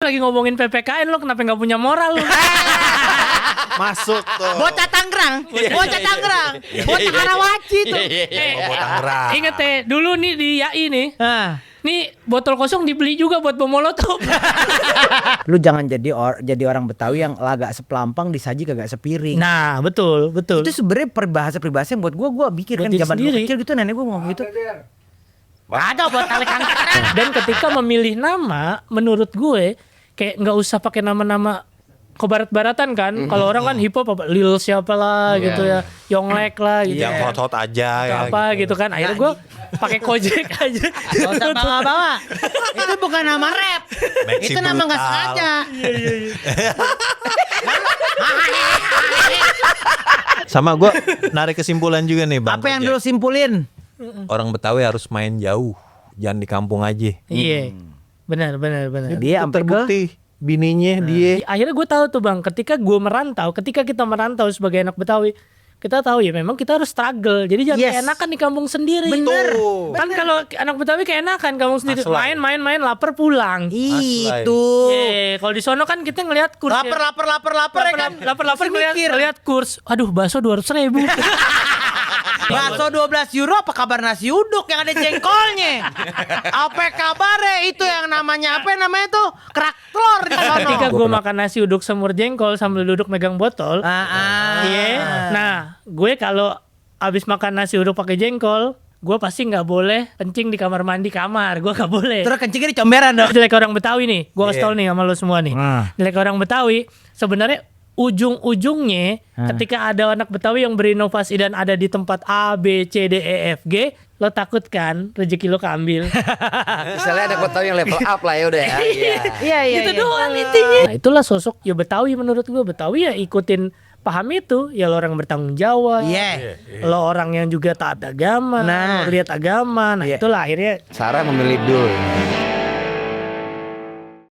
lagi ngomongin PPKN, lo kenapa nggak punya moral lo? Masuk tuh. Bocah Tangerang, bocah Karawaci tuh. Bocah Tangerang. Ingat dulu nih di YAI nih. Ah. Nih botol kosong dibeli juga buat bom molotov. Lu jangan jadi orang Betawi yang agak sepelampang disaji kagak sepiring. Nah, betul. Itu sebenarnya peribahasa yang buat gua pikir kan Buat diri zaman sendiri. kecil gitu nenek gua ngomong gitu. Ada buat tarik angkara. Dan ketika memilih nama, menurut gue kayak nggak usah pakai nama-nama kebarat-baratan kan. Kalau orang kan hip hop apa Lil siapa lah gitu ya, Yonglek lah gitu. Yang hot-hot aja Atau ya. apa gitu kan. Akhirnya gue pakai Kojek aja. Gak usah bawa-bawa. Itu bukan nama rap. Maxi Itu nama nggak Brutal. sengaja. Sama gue narik kesimpulan juga nih Bang. Apa yang Kojek. dulu simpulin? Orang Betawi harus main jauh, jangan di kampung aja. Iya. Benar. Dia sampai ke Terbukti bininya dia. Akhirnya gue tahu tuh Bang, ketika kita merantau sebagai anak Betawi, kita tahu ya memang kita harus struggle. Jadi jangan keenakan di kampung sendiri. Bener. Kan kalau anak Betawi keenakan kampung sendiri, Aslay. main lapar pulang. itu. Kalau di sono kan kita ngelihat kurs. Lapar ya kan. Lapar Mikir. ngelihat kurs. Aduh, bakso 200.000. Bakso 12 euro apa kabar nasi uduk yang ada jengkolnya? Apa kabarnya itu yang namanya tuh kerak telur di sono. Ketika gue makan nasi uduk semur jengkol sambil duduk megang botol. Iya. Nah, gue kalau abis makan nasi uduk pakai jengkol, gue pasti nggak boleh kencing di kamar mandi kamar. Gue nggak boleh. Terus kencingnya di comberan dong. Jelek orang Betawi nih. Gue kasih tau nih sama lo semua nih. Jelek orang Betawi sebenarnya ujung-ujungnya ketika ada anak Betawi yang berinovasi dan ada di tempat A, B, C, D, E, F, G, lo takut kan rezeki lo keambil. Misalnya ada Betawi yang level up lah ya udah ya. Iya. Itu doang intinya. Nah, itulah sosok ya Betawi menurut gue. Betawi ya ikutin paham itu. Ya lo orang bertanggung jawab. Lo orang yang juga taat agama. Lo lihat agama. Nah itulah akhirnya Sarah memilih Dul.